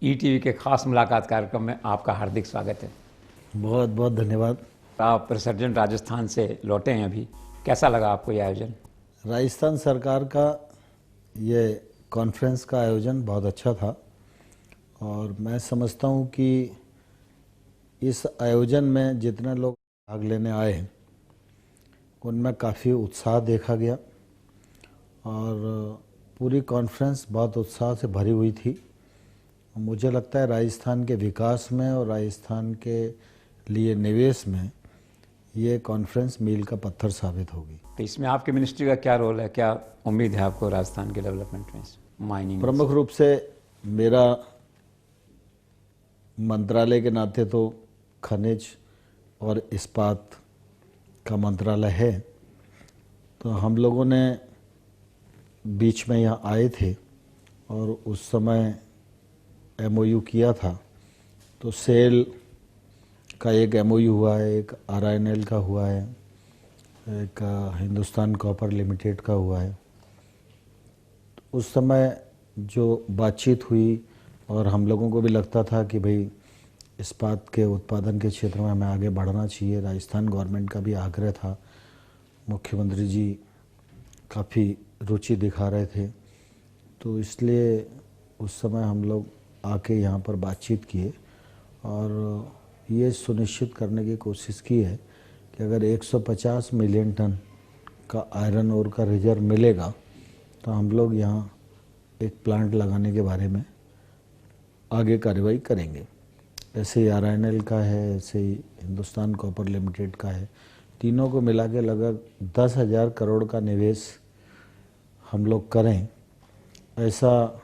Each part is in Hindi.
ईटीवी के खास मुलाकात कार्यक्रम में आपका हार्दिक स्वागत है। बहुत बहुत धन्यवाद। आप रिसर्जेंट राजस्थान से लौटे हैं अभी, कैसा लगा आपको ये आयोजन? राजस्थान सरकार का ये कॉन्फ्रेंस का आयोजन बहुत अच्छा था और मैं समझता हूँ कि इस आयोजन में जितने लोग भाग लेने आए हैं उनमें काफ़ी उत्साह देखा गया और पूरी कॉन्फ्रेंस बहुत उत्साह से भरी हुई थी। मुझे लगता है राजस्थान के विकास में और राजस्थान के लिए निवेश में ये कॉन्फ्रेंस मील का पत्थर साबित होगी। तो इसमें आपके मिनिस्ट्री का क्या रोल है, क्या उम्मीद है आपको राजस्थान के डेवलपमेंट में, माइनिंग? प्रमुख रूप से मेरा मंत्रालय के नाते तो खनिज और इस्पात का मंत्रालय है, तो हम लोगों ने बीच में यहाँ आए थे और उस समय एमओयू किया था। तो सेल का एक एमओयू हुआ है, एक आरआईएनएल का हुआ है, एक हिंदुस्तान कॉपर लिमिटेड का हुआ है। उस समय जो बातचीत हुई और हम लोगों को भी लगता था कि भाई इस्पात के उत्पादन के क्षेत्र में हमें आगे बढ़ना चाहिए। राजस्थान गवर्नमेंट का भी आग्रह था, मुख्यमंत्री जी काफ़ी रुचि दिखा रहे थे, तो इसलिए उस समय हम लोग आके यहाँ पर बातचीत किए और ये सुनिश्चित करने की कोशिश की है कि अगर 150 मिलियन टन का आयरन ओर का रिजर्व मिलेगा तो हम लोग यहाँ एक प्लांट लगाने के बारे में आगे कार्रवाई करेंगे। ऐसे ही आरआईएनएल का है, ऐसे ही हिंदुस्तान कॉपर लिमिटेड का है। तीनों को मिला के लगभग 10,000 करोड़ का निवेश हम लोग करें, ऐसा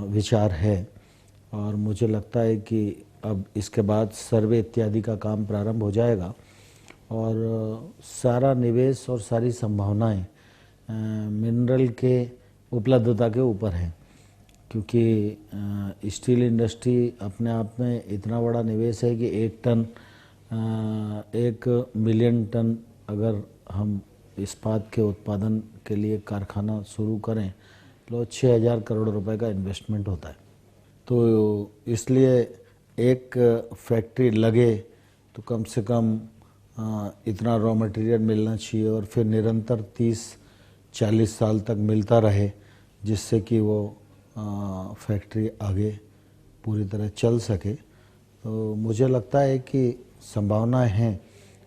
विचार है। और मुझे लगता है कि अब इसके बाद सर्वे इत्यादि का काम प्रारंभ हो जाएगा और सारा निवेश और सारी संभावनाएं मिनरल के उपलब्धता के ऊपर हैं, क्योंकि स्टील इंडस्ट्री अपने आप में इतना बड़ा निवेश है कि 1 मिलियन टन अगर हम इस्पात के उत्पादन के लिए कारखाना शुरू करें तो 6,000 करोड़ रुपए का इन्वेस्टमेंट होता है। तो इसलिए एक फैक्ट्री लगे तो कम से कम इतना रॉ मटेरियल मिलना चाहिए और फिर निरंतर 30-40 साल तक मिलता रहे, जिससे कि वो फैक्ट्री आगे पूरी तरह चल सके। तो मुझे लगता है कि संभावनाएं हैं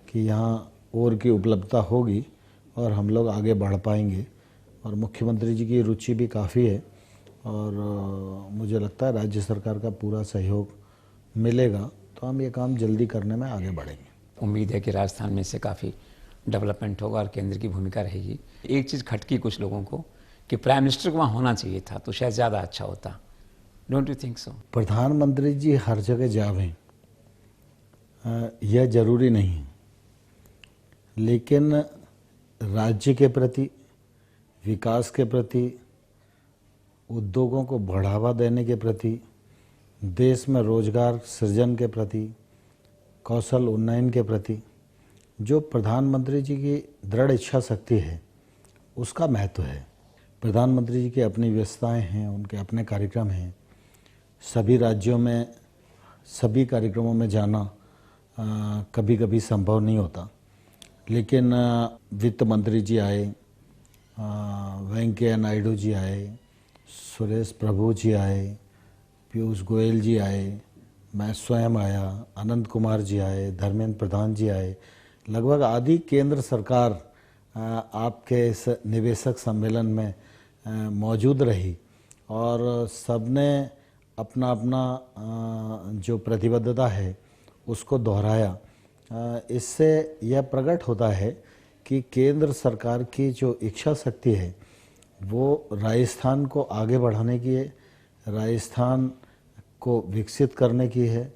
कि यहाँ और की उपलब्धता होगी और हम लोग आगे बढ़ पाएंगे और मुख्यमंत्री जी की रुचि भी काफ़ी है और मुझे लगता है राज्य सरकार का पूरा सहयोग मिलेगा तो हम ये काम जल्दी करने में आगे बढ़ेंगे। उम्मीद है कि राजस्थान में इससे काफ़ी डेवलपमेंट होगा और केंद्र की भूमिका रहेगी। एक चीज़ खटकी कुछ लोगों को कि प्राइम मिनिस्टर को वहाँ होना चाहिए था तो शायद ज़्यादा अच्छा होता। Don't you think so? प्रधानमंत्री जी हर जगह जावें यह जरूरी नहीं है, लेकिन राज्य के प्रति, विकास के प्रति, उद्योगों को बढ़ावा देने के प्रति, देश में रोजगार सृजन के प्रति, कौशल उन्नयन के प्रति जो प्रधानमंत्री जी की दृढ़ इच्छा शक्ति है उसका महत्व है। प्रधानमंत्री जी की अपनी व्यवस्थाएं हैं, उनके अपने कार्यक्रम हैं। सभी राज्यों में सभी कार्यक्रमों में जाना कभी कभी संभव नहीं होता, लेकिन वित्त मंत्री जी आए, वेंकैया नायडू जी आए, सुरेश प्रभु जी आए, पीयूष गोयल जी आए, मैं स्वयं आया, अनंत कुमार जी आए, धर्मेंद्र प्रधान जी आए, लगभग आधी केंद्र सरकार आपके इस निवेशक सम्मेलन में मौजूद रही और सबने अपना अपना जो प्रतिबद्धता है उसको दोहराया। इससे यह प्रकट होता है कि केंद्र सरकार की जो इच्छा शक्ति है वो राजस्थान को आगे बढ़ाने की है, राजस्थान को विकसित करने की है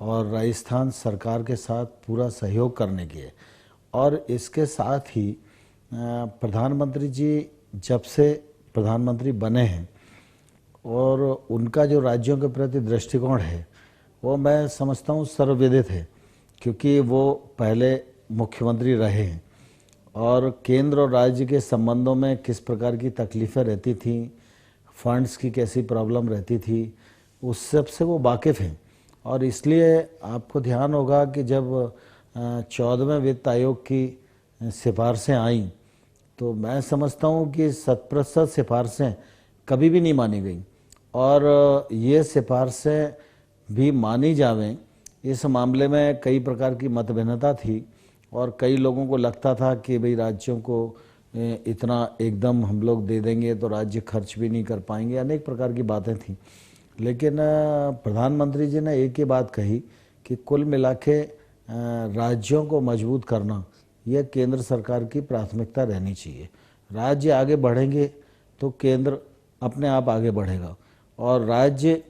और राजस्थान सरकार के साथ पूरा सहयोग करने की है। और इसके साथ ही प्रधानमंत्री जी जब से प्रधानमंत्री बने हैं और उनका जो राज्यों के प्रति दृष्टिकोण है वो मैं समझता हूँ सर्वविदित है, क्योंकि वो पहले मुख्यमंत्री रहे हैं और केंद्र और राज्य के संबंधों में किस प्रकार की तकलीफ़ें रहती थीं, फंड्स की कैसी प्रॉब्लम रहती थी, उस सब से वो वाकिफ़ हैं। और इसलिए आपको ध्यान होगा कि जब 14वें वित्त आयोग की सिफारिशें आईं तो मैं समझता हूँ कि 100% सिफारिशें कभी भी नहीं मानी गई, और ये सिफारिशें भी मानी जावें इस मामले में कई प्रकार की मतभिन्नता थी, और कई लोगों को लगता था कि भाई राज्यों को इतना एकदम हम लोग दे देंगे तो राज्य खर्च भी नहीं कर पाएंगे, अनेक प्रकार की बातें थीं। लेकिन प्रधानमंत्री जी ने एक ही बात कही कि कुल मिला के राज्यों को मजबूत करना यह केंद्र सरकार की प्राथमिकता रहनी चाहिए। राज्य आगे बढ़ेंगे तो केंद्र अपने आप आगे बढ़ेगा, और राज्य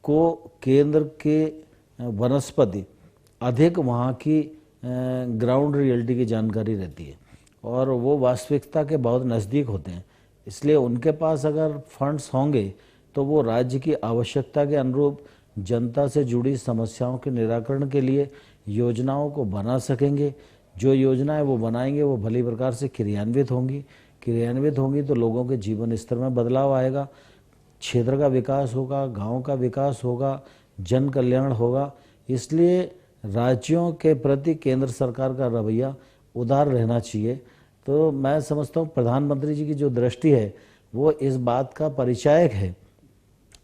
को केंद्र के वनस्पति अधिक वहाँ की ग्राउंड रियलिटी की जानकारी रहती है, और वो वास्तविकता के बहुत नज़दीक होते हैं। इसलिए उनके पास अगर फंड्स होंगे तो वो राज्य की आवश्यकता के अनुरूप जनता से जुड़ी समस्याओं के निराकरण के लिए योजनाओं को बना सकेंगे। जो योजनाएं वो बनाएंगे वो भली प्रकार से क्रियान्वित होंगी तो लोगों के जीवन स्तर में बदलाव आएगा, क्षेत्र का विकास होगा, गांव का विकास होगा, जन कल्याण होगा। इसलिए राज्यों के प्रति केंद्र सरकार का रवैया उदार रहना चाहिए। तो मैं समझता हूँ प्रधानमंत्री जी की जो दृष्टि है वो इस बात का परिचायक है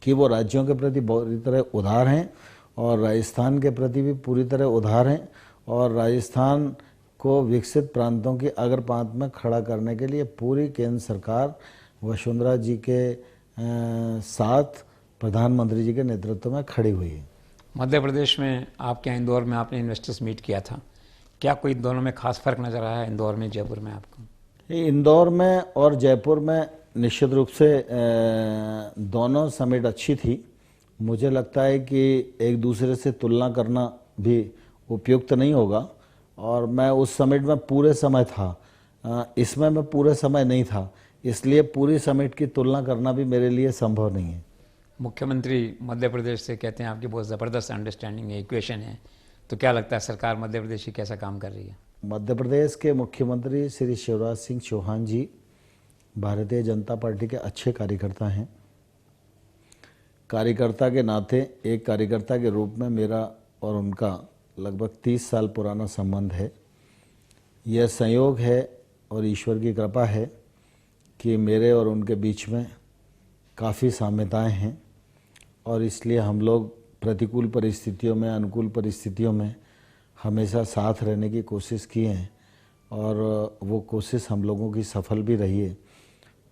कि वो राज्यों के प्रति पूरी तरह उदार हैं, और राजस्थान के प्रति भी पूरी तरह उदार हैं, और राजस्थान को विकसित प्रांतों की अग्रपांत में खड़ा करने के लिए पूरी केंद्र सरकार वसुंधरा जी के साथ प्रधानमंत्री जी के नेतृत्व में खड़ी हुई है। मध्य प्रदेश में आपके यहाँ इंदौर में आपने इन्वेस्टर्स मीट किया था, क्या कोई दोनों में खास फर्क नज़र आया है, इंदौर में जयपुर में आपको? इंदौर में और जयपुर में निश्चित रूप से दोनों समिट अच्छी थी। मुझे लगता है कि एक दूसरे से तुलना करना भी उपयुक्त नहीं होगा, और मैं उस समिट में पूरे समय था, इसमें मैं पूरे समय नहीं था, इसलिए पूरी समिट की तुलना करना भी मेरे लिए संभव नहीं है। मुख्यमंत्री मध्य प्रदेश से कहते हैं आपकी बहुत ज़बरदस्त अंडरस्टैंडिंग है, इक्वेशन है, तो क्या लगता है सरकार मध्य प्रदेश की कैसा काम कर रही है? मध्य प्रदेश के मुख्यमंत्री श्री शिवराज सिंह चौहान जी भारतीय जनता पार्टी के अच्छे कार्यकर्ता हैं। कार्यकर्ता के नाते, एक कार्यकर्ता के रूप में मेरा और उनका लगभग 30 साल पुराना संबंध है। यह संयोग है और ईश्वर की कृपा है कि मेरे और उनके बीच में काफ़ी साम्यताएं हैं, और इसलिए हम लोग प्रतिकूल परिस्थितियों में, अनुकूल परिस्थितियों में हमेशा साथ रहने की कोशिश की है, और वो कोशिश हम लोगों की सफल भी रही है।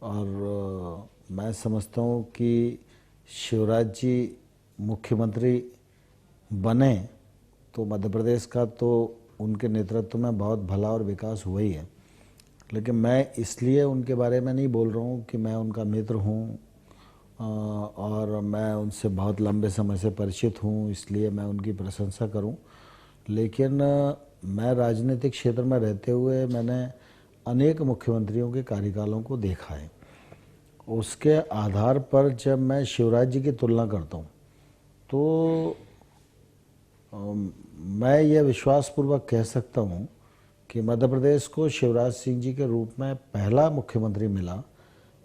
और मैं समझता हूँ कि शिवराज जी मुख्यमंत्री बने तो मध्य प्रदेश का तो उनके नेतृत्व में बहुत भला और विकास हुआ ही है। लेकिन मैं इसलिए उनके बारे में नहीं बोल रहा हूँ कि मैं उनका मित्र हूँ और मैं उनसे बहुत लंबे समय से परिचित हूँ, इसलिए मैं उनकी प्रशंसा करूँ। लेकिन मैं राजनीतिक क्षेत्र में रहते हुए मैंने अनेक मुख्यमंत्रियों के कार्यकालों को देखा है। उसके आधार पर जब मैं शिवराज जी की तुलना करता हूँ तो मैं ये विश्वासपूर्वक कह सकता हूँ कि मध्य प्रदेश को शिवराज सिंह जी के रूप में पहला मुख्यमंत्री मिला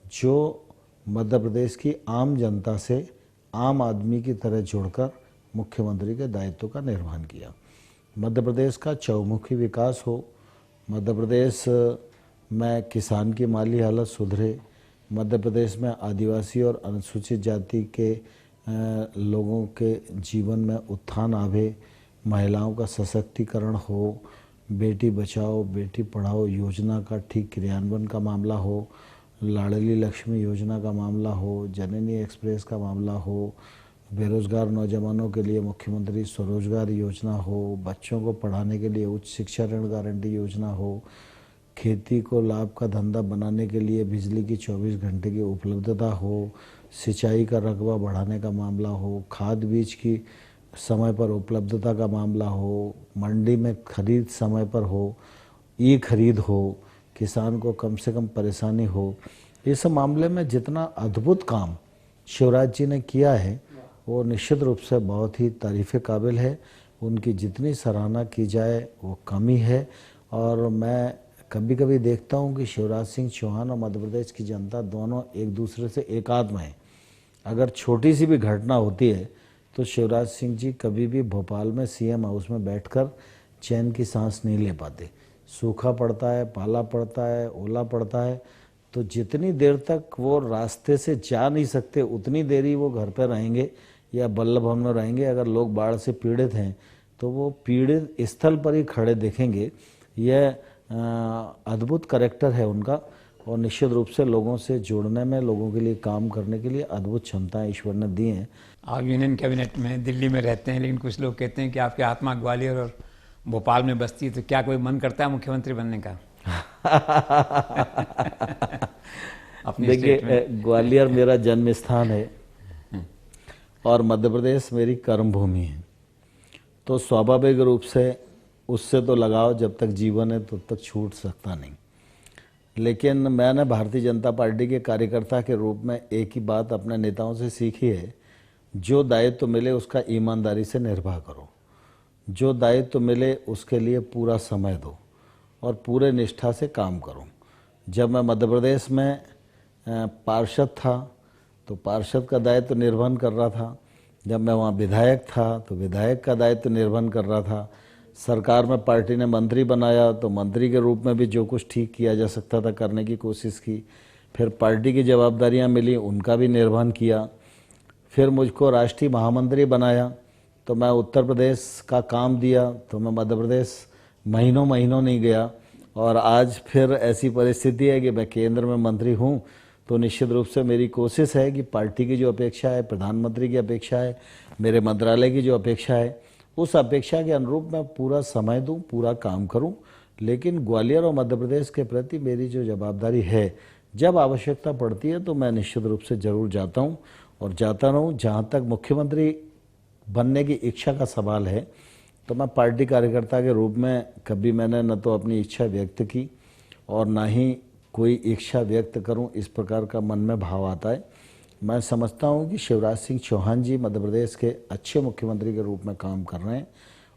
जो मध्य प्रदेश की आम जनता से आम आदमी की तरह जुड़कर मुख्यमंत्री के दायित्व का निर्वहन किया। मध्य प्रदेश का चौमुखी विकास हो, मध्य प्रदेश में किसान की माली हालत सुधरे, मध्य प्रदेश में आदिवासी और अनुसूचित जाति के लोगों के जीवन में उत्थान आवे, महिलाओं का सशक्तिकरण हो, बेटी बचाओ बेटी पढ़ाओ योजना का ठीक क्रियान्वयन का मामला हो, लाडली लक्ष्मी योजना का मामला हो, जननी एक्सप्रेस का मामला हो, बेरोजगार नौजवानों के लिए मुख्यमंत्री स्वरोजगार योजना हो, बच्चों को पढ़ाने के लिए उच्च शिक्षा ऋण गारंटी योजना हो, खेती को लाभ का धंधा बनाने के लिए बिजली की 24 घंटे की उपलब्धता हो, सिंचाई का रकबा बढ़ाने का मामला हो, खाद बीज की समय पर उपलब्धता का मामला हो, मंडी में खरीद समय पर हो, ई खरीद हो, किसान को कम से कम परेशानी हो। इस मामले में जितना अद्भुत काम शिवराज जी ने किया है वो निश्चित रूप से बहुत ही तारीफ़ काबिल है। उनकी जितनी सराहना की जाए वो कम ही है। और मैं कभी कभी देखता हूँ कि शिवराज सिंह चौहान और मध्य प्रदेश की जनता दोनों एक दूसरे से एकात्म हैं। अगर छोटी सी भी घटना होती है तो शिवराज सिंह जी कभी भी भोपाल में सीएम हाउस में बैठकर चैन की सांस नहीं ले पाते। सूखा पड़ता है, पाला पड़ता है, ओला पड़ता है, तो जितनी देर तक वो रास्ते से जा नहीं सकते उतनी देर ही वो घर पर रहेंगे या बल्लभ भवन में रहेंगे। अगर लोग बाढ़ से पीड़ित हैं तो वो पीड़ित स्थल पर ही खड़े देखेंगे। यह अद्भुत कैरेक्टर है उनका और निश्चित रूप से लोगों से जुड़ने में, लोगों के लिए काम करने के लिए अद्भुत क्षमताएं ईश्वर ने दी हैं। आप यूनियन कैबिनेट में दिल्ली में रहते हैं, लेकिन कुछ लोग कहते हैं कि आपकी आत्मा ग्वालियर और भोपाल में बसती है, तो क्या कोई मन करता है मुख्यमंत्री बनने का? अपनी देखिए, ग्वालियर मेरा जन्म स्थान है और मध्य प्रदेश मेरी कर्म भूमि है, तो स्वाभाविक रूप से उससे तो लगाव जब तक जीवन है तब तक छूट सकता नहीं। लेकिन मैंने भारतीय जनता पार्टी के कार्यकर्ता के रूप में एक ही बात अपने नेताओं से सीखी है, जो दायित्व मिले उसका ईमानदारी से निर्वाह करो, जो दायित्व मिले उसके लिए पूरा समय दो और पूरे निष्ठा से काम करो। जब मैं मध्य प्रदेश में पार्षद था तो पार्षद का दायित्व निर्वहन कर रहा था, जब मैं वहाँ विधायक था तो विधायक का दायित्व निर्वहन कर रहा था, सरकार में पार्टी ने मंत्री बनाया तो मंत्री के रूप में भी जो कुछ ठीक किया जा सकता था करने की कोशिश की। फिर पार्टी की जवाबदारियां मिली, उनका भी निर्वहन किया। फिर मुझको राष्ट्रीय महामंत्री बनाया तो मैं उत्तर प्रदेश का काम दिया, तो मैं मध्य प्रदेश महीनों महीनों नहीं गया और आज फिर ऐसी परिस्थिति है कि मैं केंद्र में मंत्री हूँ। तो निश्चित रूप से मेरी कोशिश है कि पार्टी की जो अपेक्षा है, प्रधानमंत्री की अपेक्षा है, मेरे मंत्रालय की जो अपेक्षा है, उस अपेक्षा के अनुरूप मैं पूरा समय दूं, पूरा काम करूं। लेकिन ग्वालियर और मध्य प्रदेश के प्रति मेरी जो जवाबदारी है, जब आवश्यकता पड़ती है तो मैं निश्चित रूप से जरूर जाता हूं और जाता रहूं। जहां तक मुख्यमंत्री बनने की इच्छा का सवाल है तो मैं पार्टी कार्यकर्ता के रूप में कभी मैंने न तो अपनी इच्छा व्यक्त की और ना ही कोई इच्छा व्यक्त करूं, इस प्रकार का मन में भाव आता है। मैं समझता हूं कि शिवराज सिंह चौहान जी मध्य प्रदेश के अच्छे मुख्यमंत्री के रूप में काम कर रहे हैं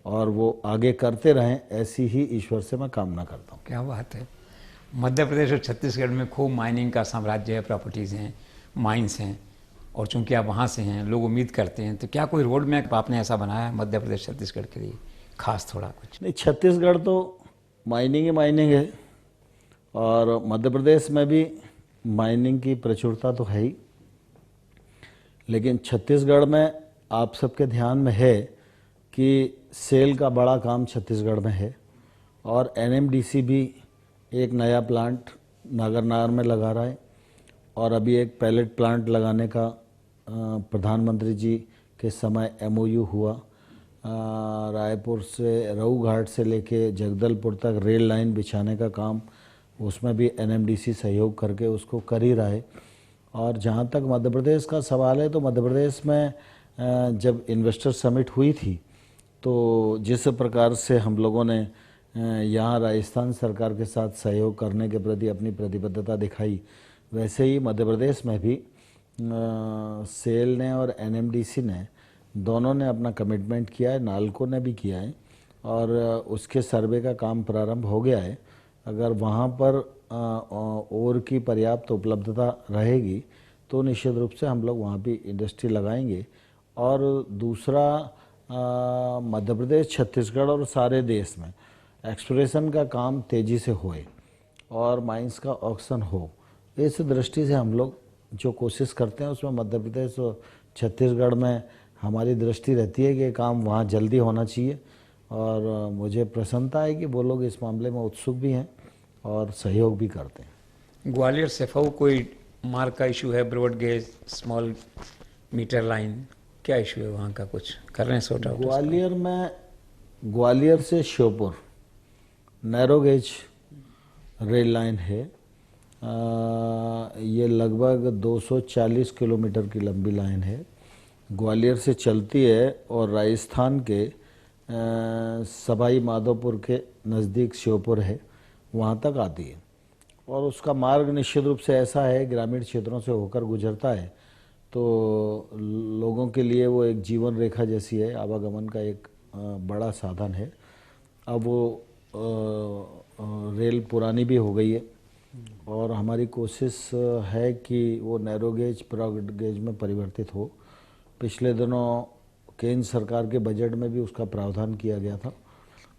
और वो आगे करते रहें, ऐसी ही ईश्वर से मैं कामना करता हूं। क्या बात है। मध्य प्रदेश और छत्तीसगढ़ में खूब माइनिंग का साम्राज्य है, प्रॉपर्टीज़ हैं, माइंस हैं, और चूंकि आप वहाँ से हैं, लोग उम्मीद करते हैं, तो क्या कोई रोड मैप आपने ऐसा बनाया है मध्य प्रदेश छत्तीसगढ़ के लिए खास थोड़ा कुछ? नहीं, छत्तीसगढ़ तो माइनिंग ही माइनिंग है और मध्य प्रदेश में भी माइनिंग की प्रचुरता तो है ही, लेकिन छत्तीसगढ़ में आप सबके ध्यान में है कि सेल का बड़ा काम छत्तीसगढ़ में है और एनएमडीसी भी एक नया प्लांट नागरनार में लगा रहा है और अभी एक पैलेट प्लांट लगाने का प्रधानमंत्री जी के समय एमओयू हुआ। रायपुर से रहू घाट से लेके जगदलपुर तक रेल लाइन बिछाने का काम, उसमें भी एनएमडीसी सहयोग करके उसको कर ही रहा है। और जहाँ तक मध्य प्रदेश का सवाल है तो मध्य प्रदेश में जब इन्वेस्टर समिट हुई थी तो जिस प्रकार से हम लोगों ने यहाँ राजस्थान सरकार के साथ सहयोग करने के प्रति अपनी प्रतिबद्धता दिखाई, वैसे ही मध्य प्रदेश में भी सेल ने और एनएमडीसी ने दोनों ने अपना कमिटमेंट किया है, नालको ने भी किया है और उसके सर्वे का काम प्रारंभ हो गया है। अगर वहाँ पर और की पर्याप्त उपलब्धता रहेगी तो निश्चित रूप से हम लोग वहाँ भी इंडस्ट्री लगाएंगे। और दूसरा, मध्य प्रदेश, छत्तीसगढ़ और सारे देश में एक्सप्लोरेशन का काम तेज़ी से होए और माइंस का ऑक्शन हो, इस दृष्टि से हम लोग जो कोशिश करते हैं उसमें मध्य प्रदेश और छत्तीसगढ़ में हमारी दृष्टि रहती है कि काम वहाँ जल्दी होना चाहिए और मुझे प्रसन्नता है कि वो लोग इस मामले में उत्सुक भी हैं और सहयोग भी करते हैं। ग्वालियर सेफाऊ कोई मार्ग का इशू है, broad gauge, small metre line, क्या इशू है वहाँ का? कुछ कर रहे हैं सॉर्ट आउट? ग्वालियर में ग्वालियर से Sheopur narrow gauge rail line है। ये लगभग 240 किलोमीटर की लंबी लाइन है, ग्वालियर से चलती है और राजस्थान के सवाई माधोपुर के नज़दीक श्योपुर है, वहाँ तक आती है। और उसका मार्ग निश्चित रूप से ऐसा है, ग्रामीण क्षेत्रों से होकर गुजरता है, तो लोगों के लिए वो एक जीवन रेखा जैसी है, आवागमन का एक बड़ा साधन है। अब वो रेल पुरानी भी हो गई है और हमारी कोशिश है कि वो नैरो गेज ब्रॉड गेज में परिवर्तित हो। पिछले दिनों केंद्र सरकार के बजट में भी उसका प्रावधान किया गया था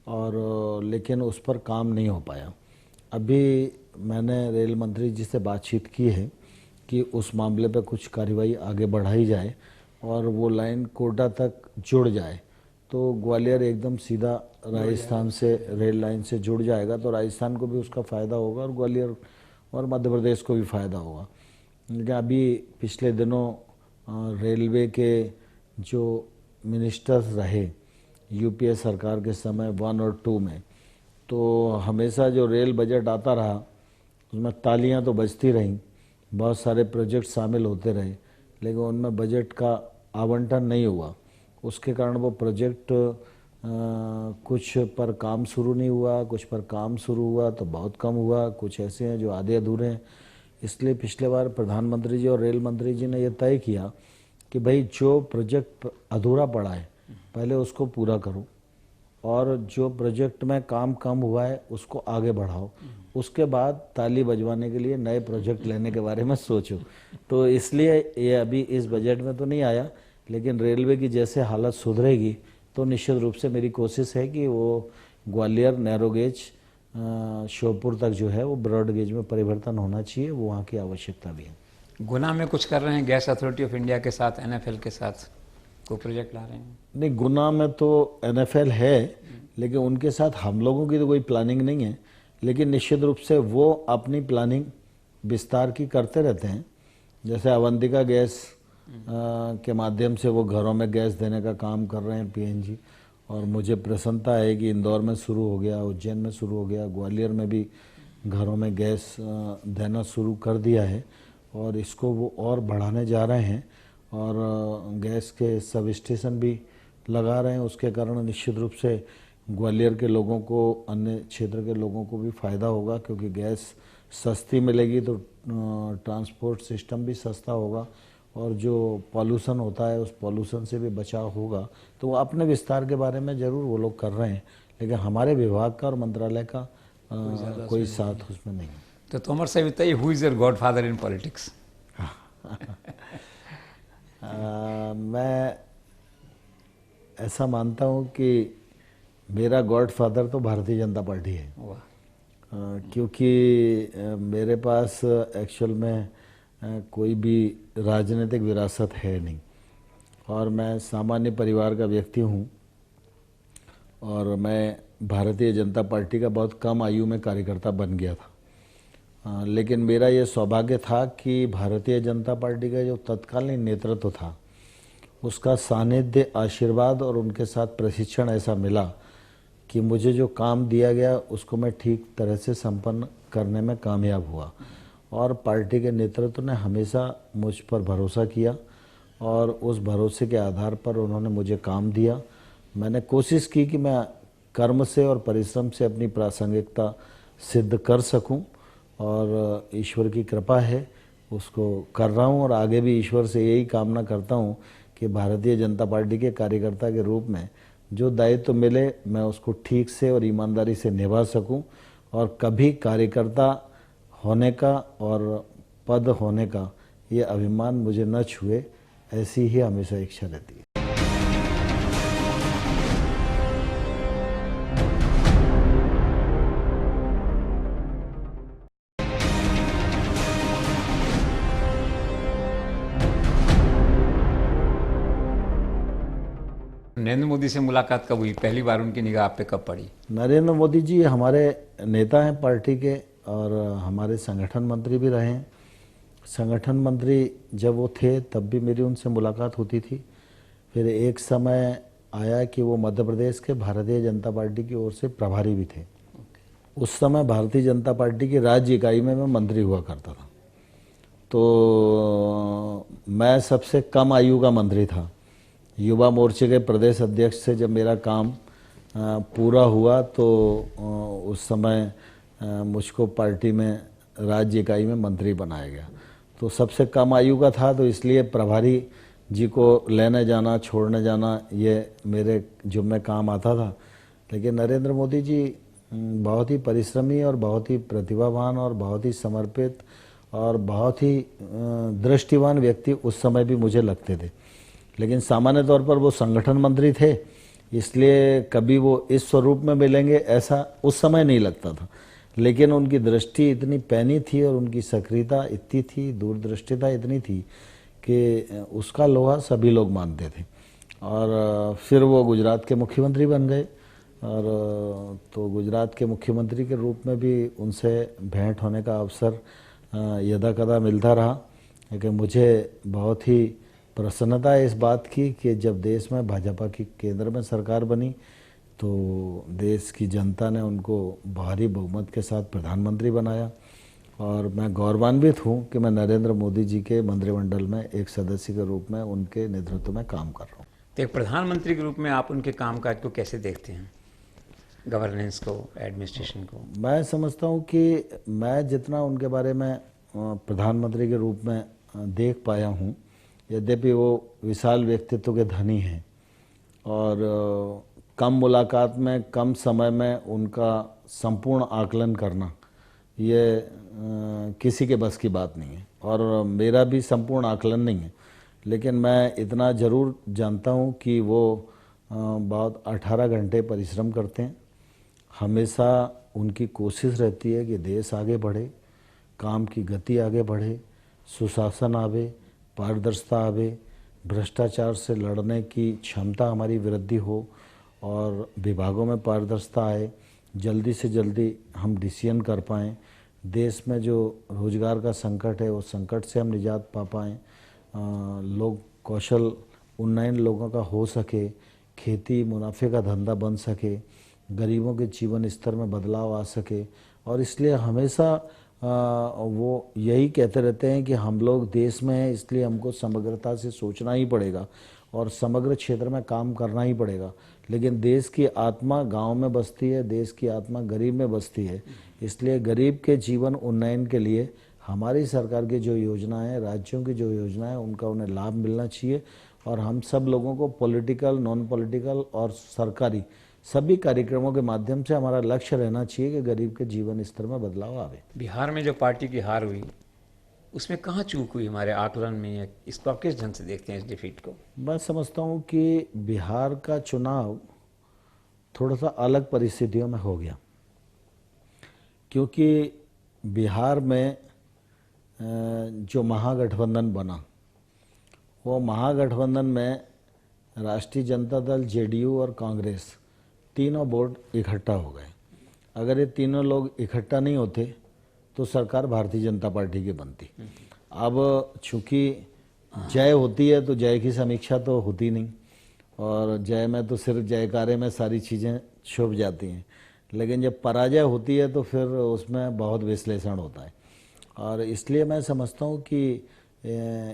और लेकिन उस पर काम नहीं हो पाया। अभी मैंने रेल मंत्री जी से बातचीत की है कि उस मामले पर कुछ कार्रवाई आगे बढ़ाई जाए और वो लाइन कोटा तक जुड़ जाए, तो ग्वालियर एकदम सीधा राजस्थान से रेल लाइन से जुड़ जाएगा, तो राजस्थान को भी उसका फ़ायदा होगा और ग्वालियर और मध्य प्रदेश को भी फ़ायदा होगा। लेकिन अभी पिछले दिनों रेलवे के जो मिनिस्टर्स रहे यूपीए सरकार के समय 1 और 2 में, तो हमेशा जो रेल बजट आता रहा उसमें तालियां तो बजती रहीं, बहुत सारे प्रोजेक्ट शामिल होते रहे, लेकिन उनमें बजट का आवंटन नहीं हुआ। उसके कारण वो प्रोजेक्ट कुछ पर काम शुरू नहीं हुआ, कुछ पर काम शुरू हुआ तो बहुत कम हुआ, कुछ ऐसे हैं जो आधे अधूरे हैं। इसलिए पिछले बार प्रधानमंत्री जी और रेल मंत्री जी ने यह तय किया कि भाई जो प्रोजेक्ट अधूरा पड़ा है पहले उसको पूरा करो और जो प्रोजेक्ट में काम कम हुआ है उसको आगे बढ़ाओ, उसके बाद ताली बजवाने के लिए नए प्रोजेक्ट लेने के बारे में सोचो। तो इसलिए ये अभी इस बजट में तो नहीं आया, लेकिन रेलवे की जैसे हालत सुधरेगी तो निश्चित रूप से मेरी कोशिश है कि वो ग्वालियर नैरो गेज श्योपुर तक जो है वो ब्रॉड गेज में परिवर्तन होना चाहिए, वो वहाँ की आवश्यकता भी है। गुना में कुछ कर रहे हैं गैस अथॉरिटी ऑफ इंडिया के साथ, एनएफएल के साथ कोई प्रोजेक्ट ला रहे हैं? नहीं, गुना में तो एनएफएल है, लेकिन उनके साथ हम लोगों की तो कोई प्लानिंग नहीं है, लेकिन निश्चित रूप से वो अपनी प्लानिंग विस्तार की करते रहते हैं। जैसे अवंतिका गैस के माध्यम से वो घरों में गैस देने का काम कर रहे हैं पीएनजी, और मुझे प्रसन्नता है कि इंदौर में शुरू हो गया, उज्जैन में शुरू हो गया, ग्वालियर में भी घरों में गैस देना शुरू कर दिया है और इसको वो और बढ़ाने जा रहे हैं और गैस के सब स्टेशन भी लगा रहे हैं। उसके कारण निश्चित रूप से ग्वालियर के लोगों को, अन्य क्षेत्र के लोगों को भी फ़ायदा होगा, क्योंकि गैस सस्ती मिलेगी तो ट्रांसपोर्ट सिस्टम भी सस्ता होगा और जो पॉल्यूशन होता है उस पॉल्यूशन से भी बचाव होगा। तो वो अपने विस्तार के बारे में ज़रूर वो लोग कर रहे हैं, लेकिन हमारे विभाग का और मंत्रालय का कोई साथ उसमें नहीं है। तो तोमर साहब बताइए, who is your God father in politics? मैं ऐसा मानता हूँ कि मेरा गॉड फादर तो भारतीय जनता पार्टी है। क्योंकि मेरे पास एक्चुअल में कोई भी राजनीतिक विरासत है नहीं और मैं सामान्य परिवार का व्यक्ति हूँ और मैं भारतीय जनता पार्टी का बहुत कम आयु में कार्यकर्ता बन गया था। लेकिन मेरा ये सौभाग्य था कि भारतीय जनता पार्टी का जो तत्कालीन नेतृत्व था उसका सानिध्य, आशीर्वाद और उनके साथ प्रशिक्षण ऐसा मिला कि मुझे जो काम दिया गया उसको मैं ठीक तरह से संपन्न करने में कामयाब हुआ और पार्टी के नेतृत्व ने हमेशा मुझ पर भरोसा किया और उस भरोसे के आधार पर उन्होंने मुझे काम दिया। मैंने कोशिश की कि मैं कर्म से और परिश्रम से अपनी प्रासंगिकता सिद्ध कर सकूं और ईश्वर की कृपा है, उसको कर रहा हूं और आगे भी ईश्वर से यही कामना करता हूं कि भारतीय जनता पार्टी के कार्यकर्ता के रूप में जो दायित्व मिले मैं उसको ठीक से और ईमानदारी से निभा सकूं और कभी कार्यकर्ता होने का और पद होने का ये अभिमान मुझे न छुए, ऐसी ही हमेशा इच्छा रहती है। नरेंद्र मोदी से मुलाकात कब हुई? पहली बार उनकी निगाह आप पे कब पड़ी? नरेंद्र मोदी जी हमारे नेता हैं पार्टी के और हमारे संगठन मंत्री भी रहे हैं। संगठन मंत्री जब वो थे तब भी मेरी उनसे मुलाकात होती थी। फिर एक समय आया कि वो मध्य प्रदेश के भारतीय जनता पार्टी की ओर से प्रभारी भी थे। उस समय भारतीय जनता पार्टी की राज्य इकाई में मैं मंत्री हुआ करता था, तो मैं सबसे कम आयु का मंत्री था। युवा मोर्चे के प्रदेश अध्यक्ष से जब मेरा काम पूरा हुआ तो उस समय मुझको पार्टी में राज्य इकाई में मंत्री बनाया गया। तो सबसे कम आयु का था, तो इसलिए प्रभारी जी को लेने जाना, छोड़ने जाना ये मेरे जुम्मे काम आता था। लेकिन नरेंद्र मोदी जी बहुत ही परिश्रमी और बहुत ही प्रतिभावान और बहुत ही समर्पित और बहुत ही दृष्टिवान व्यक्ति उस समय भी मुझे लगते थे। लेकिन सामान्य तौर पर वो संगठन मंत्री थे, इसलिए कभी वो इस स्वरूप में मिलेंगे ऐसा उस समय नहीं लगता था। लेकिन उनकी दृष्टि इतनी पैनी थी और उनकी सक्रियता इतनी थी, दूरदृष्टिता इतनी थी कि उसका लोहा सभी लोग मानते थे। और फिर वो गुजरात के मुख्यमंत्री बन गए और तो गुजरात के मुख्यमंत्री के रूप में भी उनसे भेंट होने का अवसर यदा कदा मिलता रहा। लेकिन मुझे बहुत ही प्रसन्नता है इस बात की कि जब देश में भाजपा की केंद्र में सरकार बनी तो देश की जनता ने उनको भारी बहुमत के साथ प्रधानमंत्री बनाया और मैं गौरवान्वित हूँ कि मैं नरेंद्र मोदी जी के मंत्रिमंडल में एक सदस्य के रूप में उनके नेतृत्व में काम कर रहा हूँ। तो एक प्रधानमंत्री के रूप में आप उनके कामकाज को कैसे देखते हैं, गवर्नेंस को, एडमिनिस्ट्रेशन को? मैं समझता हूँ कि मैं जितना उनके बारे में प्रधानमंत्री के रूप में देख पाया हूँ, यद्यपि वो विशाल व्यक्तित्व के धनी हैं और कम मुलाकात में कम समय में उनका संपूर्ण आकलन करना ये किसी के बस की बात नहीं है और मेरा भी संपूर्ण आकलन नहीं है। लेकिन मैं इतना ज़रूर जानता हूँ कि वो बहुत 18 घंटे परिश्रम करते हैं। हमेशा उनकी कोशिश रहती है कि देश आगे बढ़े, काम की गति आगे बढ़े, सुशासन आवे, पारदर्शिता आवे, भ्रष्टाचार से लड़ने की क्षमता हमारी वृद्धि हो और विभागों में पारदर्शिता आए, जल्दी से जल्दी हम डिसीजन कर पाएँ, देश में जो रोजगार का संकट है उस संकट से हम निजात पा पाएँ, लोग कौशल उन्नयन लोगों का हो सके, खेती मुनाफे का धंधा बन सके, गरीबों के जीवन स्तर में बदलाव आ सके। और इसलिए हमेशा वो यही कहते रहते हैं कि हम लोग देश में हैं इसलिए हमको समग्रता से सोचना ही पड़ेगा और समग्र क्षेत्र में काम करना ही पड़ेगा। लेकिन देश की आत्मा गांव में बसती है, देश की आत्मा गरीब में बसती है, इसलिए गरीब के जीवन उन्नयन के लिए हमारी सरकार की जो योजनाएं हैं, राज्यों की जो योजनाएं हैं, उनका उन्हें लाभ मिलना चाहिए। और हम सब लोगों को पॉलिटिकल, नॉन पॉलिटिकल और सरकारी सभी कार्यक्रमों के माध्यम से हमारा लक्ष्य रहना चाहिए कि गरीब के जीवन स्तर में बदलाव आवे। बिहार में जो पार्टी की हार हुई उसमें कहाँ चूक हुई हमारे आकलन में, इसको आप किस ढंग से देखते हैं, इस डिफीट को? मैं समझता हूँ कि बिहार का चुनाव थोड़ा सा अलग परिस्थितियों में हो गया, क्योंकि बिहार में जो महागठबंधन बना वो महागठबंधन में राष्ट्रीय जनता दल, जेडीयू और कांग्रेस तीनों बोर्ड इकट्ठा हो गए। अगर ये तीनों लोग इकट्ठा नहीं होते तो सरकार भारतीय जनता पार्टी की बनती। अब चूंकि जय होती है तो जय की समीक्षा तो होती नहीं और जय में तो सिर्फ जयकारे में सारी चीज़ें छुप जाती हैं, लेकिन जब पराजय होती है तो फिर उसमें बहुत विश्लेषण होता है। और इसलिए मैं समझता हूँ कि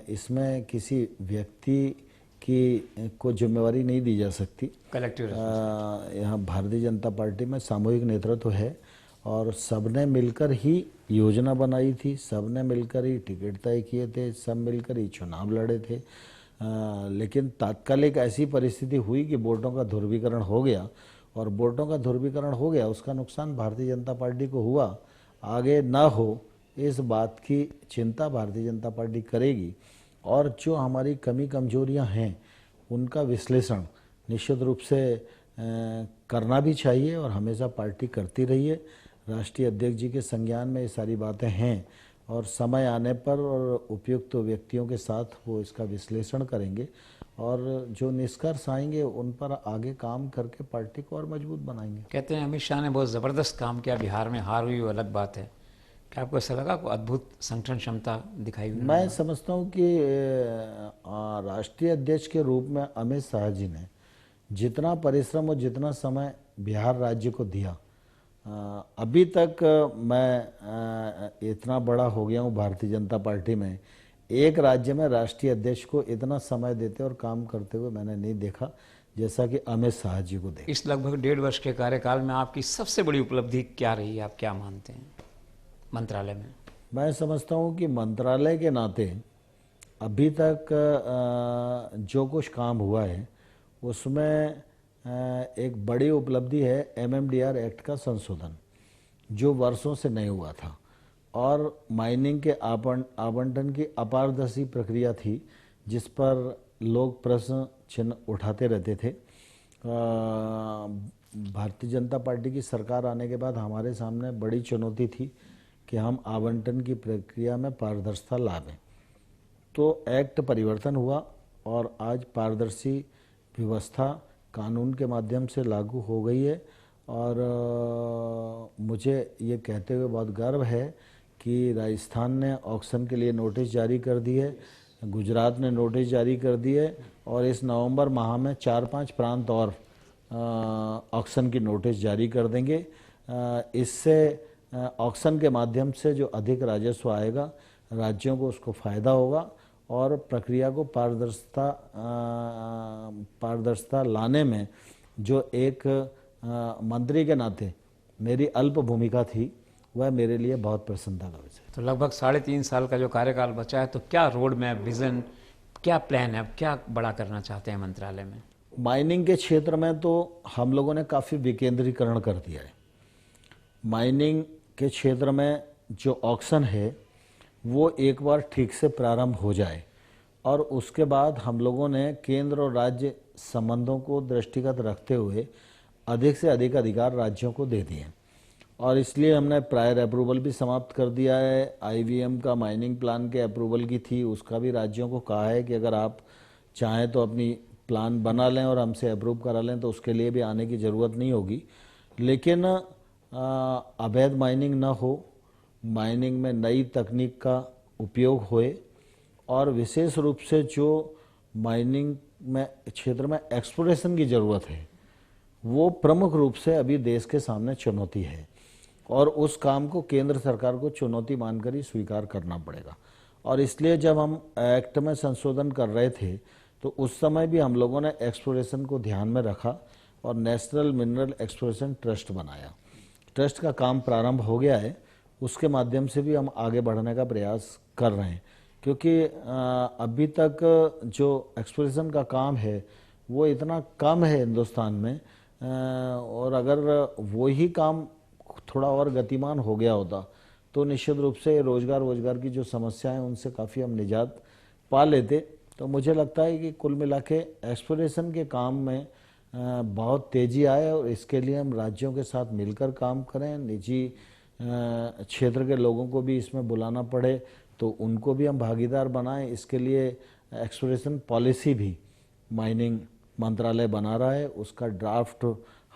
इसमें किसी व्यक्ति की को जिम्मेवारी नहीं दी जा सकती। कलेक्टिव यहाँ भारतीय जनता पार्टी में सामूहिक नेतृत्व है और सबने मिलकर ही योजना बनाई थी, सबने मिलकर ही टिकट तय किए थे, सब मिलकर ही चुनाव लड़े थे। लेकिन तात्कालिक ऐसी परिस्थिति हुई कि वोटों का ध्रुवीकरण हो गया और वोटों का ध्रुवीकरण हो गया, उसका नुकसान भारतीय जनता पार्टी को हुआ। आगे ना हो इस बात की चिंता भारतीय जनता पार्टी करेगी और जो हमारी कमी कमजोरियां हैं उनका विश्लेषण निश्चित रूप से करना भी चाहिए और हमेशा पार्टी करती रही है। राष्ट्रीय अध्यक्ष जी के संज्ञान में ये सारी बातें हैं और समय आने पर और उपयुक्त व्यक्तियों के साथ वो इसका विश्लेषण करेंगे और जो निष्कर्ष आएंगे उन पर आगे काम करके पार्टी को और मजबूत बनाएंगे। कहते हैं अमित शाह ने बहुत ज़बरदस्त काम किया, बिहार में हार हुई वो अलग बात है, क्या आपको ऐसा लगा कोई अद्भुत संगठन क्षमता दिखाई हुई? मैं समझता हूँ कि राष्ट्रीय अध्यक्ष के रूप में अमित शाह जी ने जितना परिश्रम और जितना समय बिहार राज्य को दिया, अभी तक मैं इतना बड़ा हो गया हूँ भारतीय जनता पार्टी में, एक राज्य में राष्ट्रीय अध्यक्ष को इतना समय देते और काम करते हुए मैंने नहीं देखा जैसा कि अमित शाह जी को देखा। इस लगभग 1.5 वर्ष के कार्यकाल में आपकी सबसे बड़ी उपलब्धि क्या रही, आप क्या मानते हैं मंत्रालय में? मैं समझता हूँ कि मंत्रालय के नाते अभी तक जो कुछ काम हुआ है उसमें एक बड़ी उपलब्धि है एमएमडीआर एक्ट का संशोधन, जो वर्षों से नहीं हुआ था, और माइनिंग के आवंटन की अपारदर्शी प्रक्रिया थी, जिस पर लोग प्रश्न चिन्ह उठाते रहते थे। भारतीय जनता पार्टी की सरकार आने के बाद हमारे सामने बड़ी चुनौती थी कि हम आवंटन की प्रक्रिया में पारदर्शिता लावें। तो एक्ट परिवर्तन हुआ और आज पारदर्शी व्यवस्था कानून के माध्यम से लागू हो गई है। और मुझे ये कहते हुए बहुत गर्व है कि राजस्थान ने ऑक्शन के लिए नोटिस जारी कर दी है, गुजरात ने नोटिस जारी कर दी है, और इस नवंबर माह में 4-5 प्रांत और ऑक्शन की नोटिस जारी कर देंगे। इससे ऑक्शन के माध्यम से जो अधिक राजस्व आएगा, राज्यों को उसको फ़ायदा होगा, और प्रक्रिया को पारदर्शिता लाने में जो एक मंत्री के नाते मेरी अल्प भूमिका थी, वह मेरे लिए बहुत प्रसन्नता का विषय। तो लगभग 3.5 साल का जो कार्यकाल बचा है, तो क्या रोड मैप, विज़न, क्या प्लान है, क्या बड़ा करना चाहते हैं मंत्रालय में? माइनिंग के क्षेत्र में तो हम लोगों ने काफ़ी विकेंद्रीकरण कर दिया है। माइनिंग के क्षेत्र में जो ऑक्शन है वो एक बार ठीक से प्रारंभ हो जाए, और उसके बाद हम लोगों ने केंद्र और राज्य संबंधों को दृष्टिगत रखते हुए अधिक से अधिक अधिकार राज्यों को दे दिए, और इसलिए हमने प्रायर अप्रूवल भी समाप्त कर दिया है। आईवीएम का माइनिंग प्लान के अप्रूवल की थी, उसका भी राज्यों को कहा है कि अगर आप चाहें तो अपनी प्लान बना लें और हमसे अप्रूव करा लें, तो उसके लिए भी आने की ज़रूरत नहीं होगी। लेकिन अवैध माइनिंग ना हो, माइनिंग में नई तकनीक का उपयोग होए, और विशेष रूप से जो माइनिंग में क्षेत्र में एक्सप्लोरेशन की ज़रूरत है, वो प्रमुख रूप से अभी देश के सामने चुनौती है, और उस काम को केंद्र सरकार को चुनौती मानकर ही स्वीकार करना पड़ेगा। और इसलिए जब हम एक्ट में संशोधन कर रहे थे, तो उस समय भी हम लोगों ने एक्सप्लोरेशन को ध्यान में रखा और नेशनल मिनरल एक्सप्लोरेशन ट्रस्ट बनाया। ट्रस्ट का काम प्रारंभ हो गया है, उसके माध्यम से भी हम आगे बढ़ने का प्रयास कर रहे हैं, क्योंकि अभी तक जो एक्सप्लोरेशन का काम है वो इतना कम है हिंदुस्तान में, और अगर वो ही काम थोड़ा और गतिमान हो गया होता तो निश्चित रूप से रोजगार की जो समस्या है उनसे काफ़ी हम निजात पा लेते। तो मुझे लगता है कि कुल मिला के एक्सप्लोरेशन के काम में बहुत तेज़ी आए, और इसके लिए हम राज्यों के साथ मिलकर काम करें। निजी क्षेत्र के लोगों को भी इसमें बुलाना पड़े तो उनको भी हम भागीदार बनाएं। इसके लिए एक्सप्लोरेशन पॉलिसी भी माइनिंग मंत्रालय बना रहा है, उसका ड्राफ्ट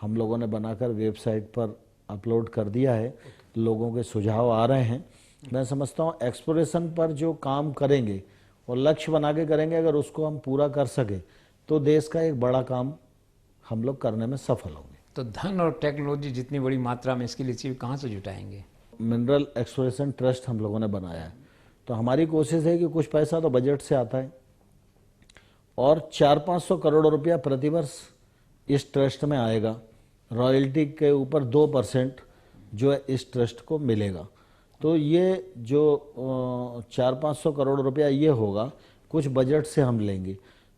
हम लोगों ने बनाकर वेबसाइट पर अपलोड कर दिया है, लोगों के सुझाव आ रहे हैं। मैं समझता हूँ एक्सप्लोरेशन पर जो काम करेंगे और लक्ष्य बना के करेंगे, अगर उसको हम पूरा कर सके तो देश का एक बड़ा काम हम लोग करने में सफल होंगे। तो धन और टेक्नोलॉजी जितनी बड़ी मात्रा में इसके लिए चाहिए, कहाँ से जुटाएंगे? मिनरल एक्सप्लोरेशन ट्रस्ट हम लोगों ने बनाया है, तो हमारी कोशिश है कि कुछ पैसा तो बजट से आता है, और 400-500 करोड़ रुपया प्रतिवर्ष इस ट्रस्ट में आएगा। रॉयल्टी के ऊपर 2% जो है इस ट्रस्ट को मिलेगा। तो ये जो 400-500 करोड़ रुपया ये होगा, कुछ बजट से हम लेंगे,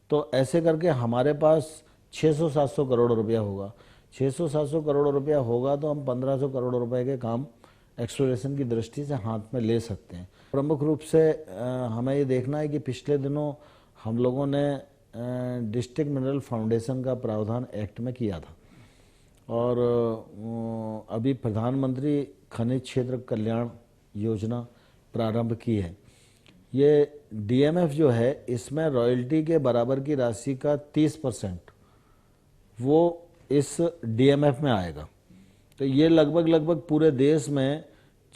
तो ऐसे करके हमारे पास 600-700 करोड़ रुपया होगा। 600-700 करोड़ रुपया होगा तो हम 1500 करोड़ रुपए के काम एक्सप्लोरेशन की दृष्टि से हाथ में ले सकते हैं। प्रमुख रूप से हमें ये देखना है कि पिछले दिनों हम लोगों ने डिस्ट्रिक्ट मिनरल फाउंडेशन का प्रावधान एक्ट में किया था, और अभी प्रधानमंत्री खनिज क्षेत्र कल्याण योजना प्रारंभ की है। ये डीएमएफ जो है, इसमें रॉयल्टी के बराबर की राशि का 30% वो इस डीएमएफ में आएगा। तो ये लगभग पूरे देश में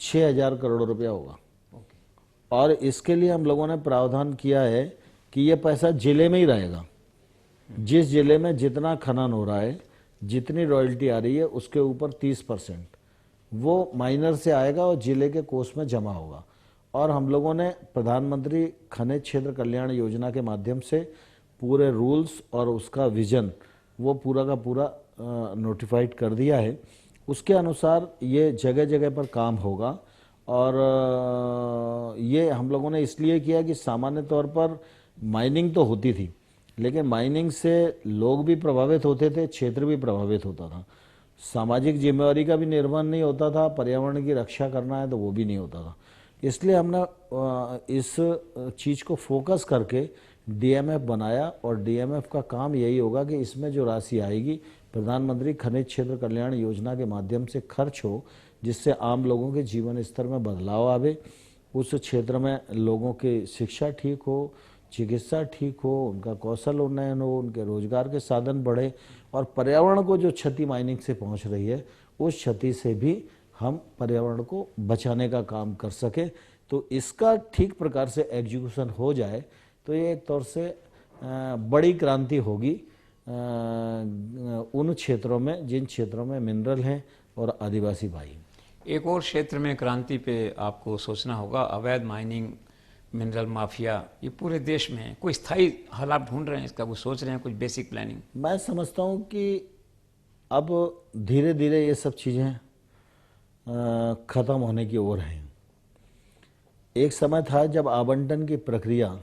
6000 करोड़ रुपया होगा, और इसके लिए हम लोगों ने प्रावधान किया है कि ये पैसा जिले में ही रहेगा। जिस जिले में जितना खनन हो रहा है, जितनी रॉयल्टी आ रही है, उसके ऊपर 30% वो माइनर से आएगा और जिले के कोष में जमा होगा। और हम लोगों ने प्रधानमंत्री खनिज क्षेत्र कल्याण योजना के माध्यम से पूरे रूल्स और उसका विजन वो पूरा का पूरा नोटिफाइड कर दिया है। उसके अनुसार ये जगह जगह पर काम होगा, और ये हम लोगों ने इसलिए किया कि सामान्य तौर पर माइनिंग तो होती थी, लेकिन माइनिंग से लोग भी प्रभावित होते थे, क्षेत्र भी प्रभावित होता था। सामाजिक जिम्मेवारी का भी निर्वहन नहीं होता था, पर्यावरण की रक्षा करना है तो वो भी नहीं होता था। इसलिए हमने इस चीज़ को फोकस करके डीएमएफ बनाया, और डीएमएफ का काम यही होगा कि इसमें जो राशि आएगी प्रधानमंत्री खनिज क्षेत्र कल्याण योजना के माध्यम से खर्च हो, जिससे आम लोगों के जीवन स्तर में बदलाव आवे, उस क्षेत्र में लोगों की शिक्षा ठीक हो, चिकित्सा ठीक हो, उनका कौशल उन्नयन हो, उनके रोजगार के साधन बढ़े, और पर्यावरण को जो क्षति माइनिंग से पहुंच रही है उस क्षति से भी हम पर्यावरण को बचाने का काम कर सके। तो इसका ठीक प्रकार से एग्जीक्यूशन हो जाए तो ये एक तौर से बड़ी क्रांति होगी उन क्षेत्रों में जिन क्षेत्रों में मिनरल हैं और आदिवासी भाई। एक और क्षेत्र में क्रांति पे आपको सोचना होगा, अवैध माइनिंग, मिनरल माफिया, ये पूरे देश में है। कोई स्थायी हल आप ढूंढ रहे हैं इसका, कुछ सोच रहे हैं, कुछ बेसिक प्लानिंग? मैं समझता हूँ कि अब धीरे धीरे ये सब चीज़ें ख़त्म होने की ओर हैं। एक समय था जब आवंटन की प्रक्रिया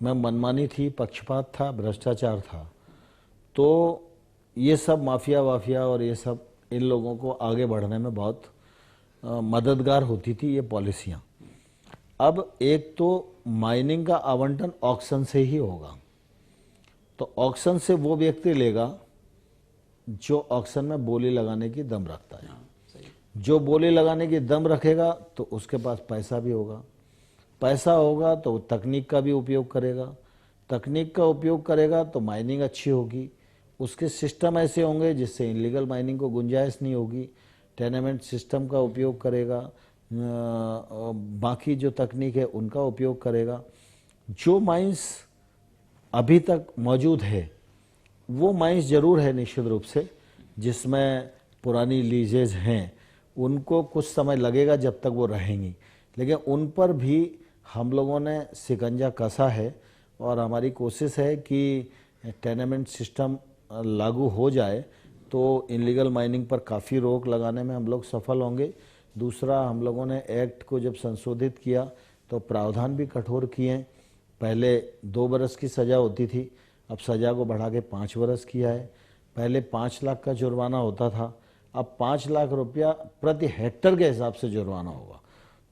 में मनमानी थी, पक्षपात था, भ्रष्टाचार था, तो ये सब माफिया वाफिया और ये सब इन लोगों को आगे बढ़ने में बहुत मददगार होती थी ये पॉलिसियाँ। अब एक तो माइनिंग का आवंटन ऑक्शन से ही होगा, तो ऑक्शन से वो व्यक्ति लेगा जो ऑक्शन में बोली लगाने की दम रखता है। जो बोली लगाने की दम रखेगा तो उसके पास पैसा भी होगा, पैसा होगा तो वो तकनीक का भी उपयोग करेगा, तकनीक का उपयोग करेगा तो माइनिंग अच्छी होगी, उसके सिस्टम ऐसे होंगे जिससे इलीगल माइनिंग को गुंजाइश नहीं होगी, टेनेमेंट सिस्टम का उपयोग करेगा, बाकी जो तकनीक है उनका उपयोग करेगा। जो माइंस अभी तक मौजूद है वो माइंस ज़रूर है निश्चित रूप से, जिसमें पुरानी लीजेज हैं, उनको कुछ समय लगेगा जब तक वो रहेंगी, लेकिन उन पर भी हम लोगों ने शिकंजा कसा है और हमारी कोशिश है कि टेनेमेंट सिस्टम लागू हो जाए तो इलीगल माइनिंग पर काफ़ी रोक लगाने में हम लोग सफल होंगे। दूसरा, हम लोगों ने एक्ट को जब संशोधित किया तो प्रावधान भी कठोर किए। पहले 2 बरस की सज़ा होती थी, अब सज़ा को बढ़ा के 5 बरस किया है। पहले 5 लाख का जुर्माना होता था, अब 5 लाख रुपया प्रति हेक्टर के हिसाब से जुर्माना होगा।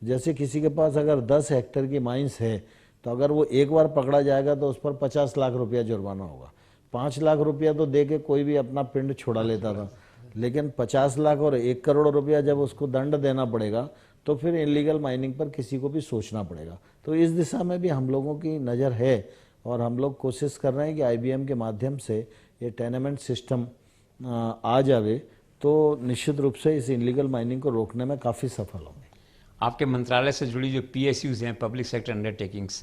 जैसे किसी के पास अगर 10 हेक्टर की माइंस है तो अगर वो एक बार पकड़ा जाएगा तो उस पर 50 लाख रुपया जुर्माना होगा। 5 लाख रुपया तो दे के कोई भी अपना पिंड छुड़ा लेता था, लेकिन 50 लाख और 1 करोड़ रुपया जब उसको दंड देना पड़ेगा तो फिर इलीगल माइनिंग पर किसी को भी सोचना पड़ेगा। तो इस दिशा में भी हम लोगों की नज़र है और हम लोग कोशिश कर रहे हैं कि आईबीएम के माध्यम से ये टेनेमेंट सिस्टम आ जावे तो निश्चित रूप से इस इलीगल माइनिंग को रोकने में काफ़ी सफल होंगे। आपके मंत्रालय से जुड़ी जो पीएसयूज हैं, पब्लिक सेक्टर अंडरटेकिंग्स,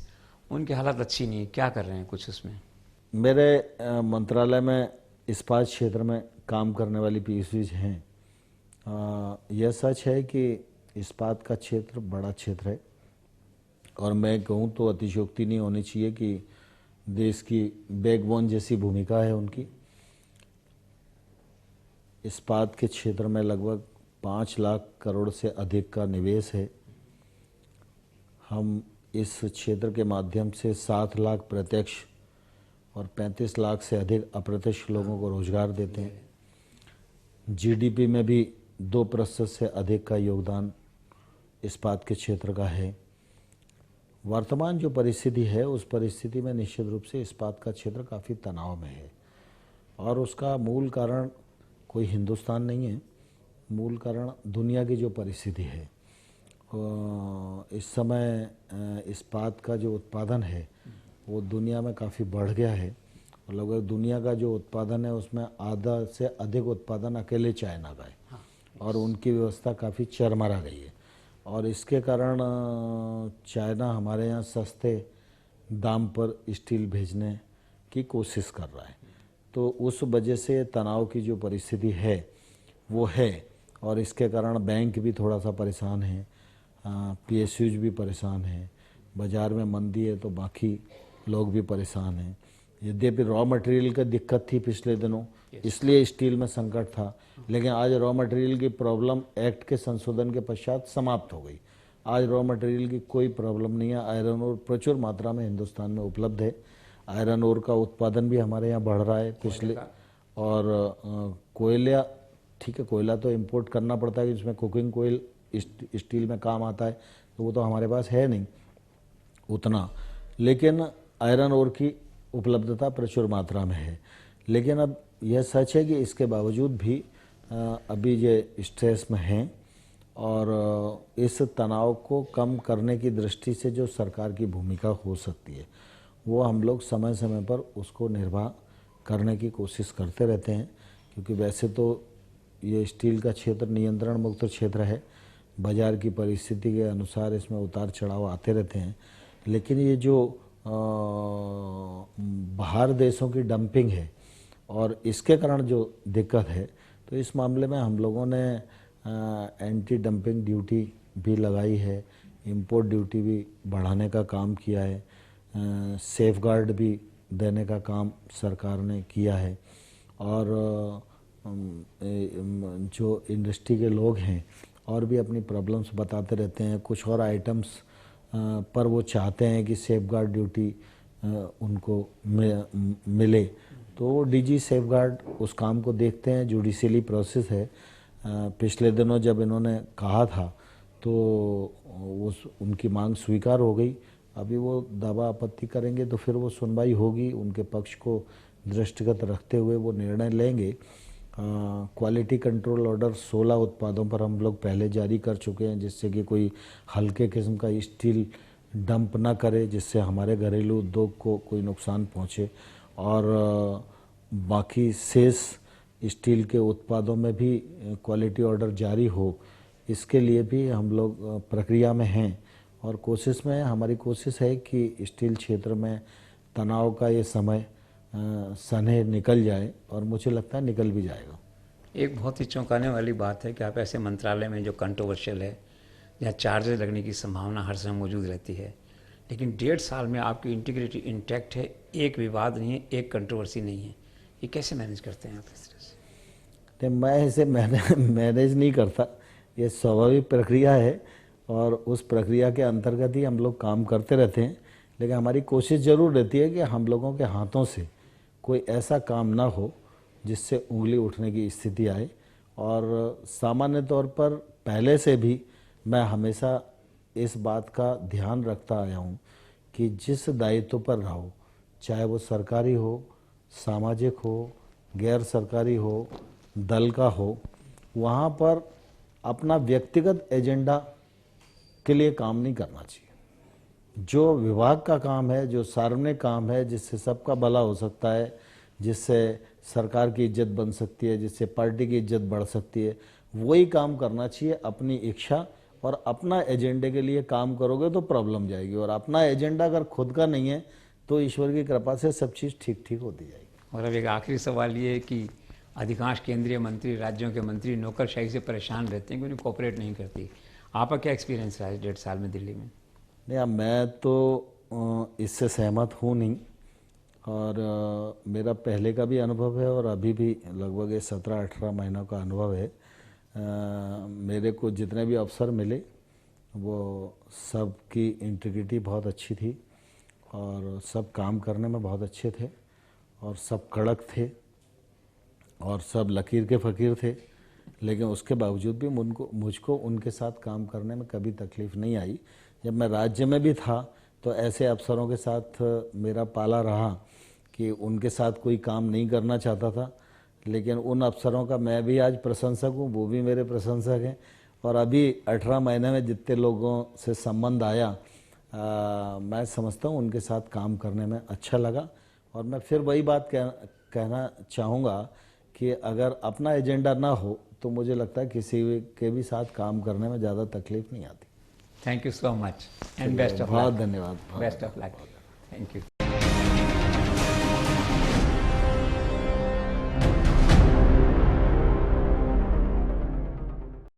उनकी हालत अच्छी नहीं, क्या कर रहे हैं कुछ उसमें? मेरे मंत्रालय में इस्पात क्षेत्र में काम करने वाली पीएसयूज हैं। यह सच है कि इस्पात का क्षेत्र बड़ा क्षेत्र है और मैं कहूँ तो अतिशयोक्ति नहीं होनी चाहिए कि देश की बैकबोन जैसी भूमिका है उनकी। इस्पात के क्षेत्र में लगभग 5 लाख करोड़ से अधिक का निवेश है। हम इस क्षेत्र के माध्यम से 7 लाख प्रत्यक्ष और 35 लाख से अधिक अप्रत्यक्ष लोगों को रोजगार देते हैं। जीडीपी में भी 2% से अधिक का योगदान इस्पात के क्षेत्र का है। वर्तमान जो परिस्थिति है उस परिस्थिति में निश्चित रूप से इस्पात का क्षेत्र काफ़ी तनाव में है और उसका मूल कारण कोई हिंदुस्तान नहीं है, मूल कारण दुनिया की जो परिस्थिति है। इस समय इस्पात का जो उत्पादन है वो दुनिया में काफ़ी बढ़ गया है और लगभग दुनिया का जो उत्पादन है उसमें आधा से अधिक उत्पादन अकेले चाइना का है और उनकी व्यवस्था काफ़ी चरमरा गई है और इसके कारण चाइना हमारे यहाँ सस्ते दाम पर स्टील भेजने की कोशिश कर रहा है। तो उस वजह से तनाव की जो परिस्थिति है वो है और इसके कारण बैंक भी थोड़ा सा परेशान है, पीएसयूज भी परेशान है, बाज़ार में मंदी है तो बाकी लोग भी परेशान हैं। यद्यपि रॉ मटेरियल की दिक्कत थी पिछले दिनों, इसलिए स्टील में संकट था, लेकिन आज रॉ मटेरियल की प्रॉब्लम एक्ट के संशोधन के पश्चात समाप्त हो गई। आज रॉ मटेरियल की कोई प्रॉब्लम नहीं है। आयरन और प्रचुर मात्रा में हिंदुस्तान में उपलब्ध है। आयरन ओर का उत्पादन भी हमारे यहाँ बढ़ रहा है पिछले, और कोयला, ठीक है कोयला तो इंपोर्ट करना पड़ता है, जिसमें कुकिंग कोयल स्टील में काम आता है, तो वो तो हमारे पास है नहीं उतना, लेकिन आयरन ओर की उपलब्धता प्रचुर मात्रा में है। लेकिन अब यह सच है कि इसके बावजूद भी अभी ये स्ट्रेस में हैं, और इस तनाव को कम करने की दृष्टि से जो सरकार की भूमिका हो सकती है वो हम लोग समय समय पर उसको निर्वाह करने की कोशिश करते रहते हैं, क्योंकि वैसे तो ये स्टील का क्षेत्र नियंत्रण मुक्त क्षेत्र है, बाज़ार की परिस्थिति के अनुसार इसमें उतार चढ़ाव आते रहते हैं, लेकिन ये जो बाहर देशों की डंपिंग है और इसके कारण जो दिक्कत है, तो इस मामले में हम लोगों ने एंटी डंपिंग ड्यूटी भी लगाई है, इंपोर्ट ड्यूटी भी बढ़ाने का काम किया है, सेफ गार्ड भी देने का काम सरकार ने किया है, और जो इंडस्ट्री के लोग हैं और भी अपनी प्रॉब्लम्स बताते रहते हैं, कुछ और आइटम्स पर वो चाहते हैं कि सेफ गार्ड ड्यूटी उनको मिले, तो डीजी सेफ गार्ड उस काम को देखते हैं, जुडिशियली प्रोसेस है। पिछले दिनों जब इन्होंने कहा था तो वो उनकी मांग स्वीकार हो गई, अभी वो दावा आपत्ति करेंगे तो फिर वो सुनवाई होगी, उनके पक्ष को दृष्टिगत रखते हुए वो निर्णय लेंगे। क्वालिटी कंट्रोल ऑर्डर 16 उत्पादों पर हम लोग पहले जारी कर चुके हैं, जिससे कि कोई हल्के किस्म का स्टील डंप ना करे, जिससे हमारे घरेलू उद्योग को कोई नुकसान पहुंचे, और बाकी शेष स्टील के उत्पादों में भी क्वालिटी ऑर्डर जारी हो, इसके लिए भी हम लोग प्रक्रिया में हैं और कोशिश में, हमारी कोशिश है कि स्टील क्षेत्र में तनाव का ये समय सने निकल जाए, और मुझे लगता है निकल भी जाएगा। एक बहुत ही चौंकाने वाली बात है कि आप ऐसे मंत्रालय में जो कंट्रोवर्शियल है, जहाँ चार्जेस लगने की संभावना हर समय मौजूद रहती है, लेकिन 1.5 साल में आपकी इंटीग्रिटी इंटैक्ट है, एक विवाद नहीं है, एक कंट्रोवर्सी नहीं है, ये कैसे मैनेज करते हैं आप इस तरह से? नहीं, मैं इसे मैनेज नहीं करता, ये स्वाभाविक प्रक्रिया है और उस प्रक्रिया के अंतर्गत ही हम लोग काम करते रहते हैं, लेकिन हमारी कोशिश ज़रूर रहती है कि हम लोगों के हाथों से कोई ऐसा काम ना हो जिससे उंगली उठने की स्थिति आए। और सामान्य तौर पर पहले से भी मैं हमेशा इस बात का ध्यान रखता आया हूँ कि जिस दायित्व पर रहो, चाहे वो सरकारी हो, सामाजिक हो, गैर सरकारी हो, दल का हो, वहाँ पर अपना व्यक्तिगत एजेंडा के लिए काम नहीं करना चाहिए। जो विभाग का काम है, जो सार्वजनिक काम है, जिससे सबका भला हो सकता है, जिससे सरकार की इज्जत बन सकती है, जिससे पार्टी की इज्जत बढ़ सकती है, वही काम करना चाहिए। अपनी इच्छा और अपना एजेंडे के लिए काम करोगे तो प्रॉब्लम जाएगी, और अपना एजेंडा अगर खुद का नहीं है तो ईश्वर की कृपा से सब चीज़ ठीक ठीक होती जाएगी। और अब एक आखिरी सवाल ये है कि अधिकांश केंद्रीय मंत्री, राज्यों के मंत्री नौकरशाही से परेशान रहते हैं कि उन्हें कोऑपरेट नहीं करती। आपका क्या एक्सपीरियंस रहा है 1.5 साल में दिल्ली में? नहीं, मैं तो इससे सहमत हूँ नहीं, और मेरा पहले का भी अनुभव है और अभी भी लगभग 17-18 महीनों का अनुभव है। मेरे को जितने भी अवसर मिले वो सब की इंटीग्रिटी बहुत अच्छी थी, और सब काम करने में बहुत अच्छे थे, और सब कड़क थे, और सब लकीर के फ़कीर थे, लेकिन उसके बावजूद भी मुझको उनके साथ काम करने में कभी तकलीफ़ नहीं आई। जब मैं राज्य में भी था तो ऐसे अफसरों के साथ मेरा पाला रहा कि उनके साथ कोई काम नहीं करना चाहता था, लेकिन उन अफसरों का मैं भी आज प्रशंसक हूँ, वो भी मेरे प्रशंसक हैं, और अभी 18 महीने में जितने लोगों से संबंध आया, मैं समझता हूँ उनके साथ काम करने में अच्छा लगा। और मैं फिर वही बात कहना चाहूँगा कि अगर अपना एजेंडा ना हो तो मुझे लगता है किसी के भी साथ काम करने में ज़्यादा तकलीफ नहीं आती। Thank you so much and best of luck. बहुत धन्यवाद। Best of luck. Thank you.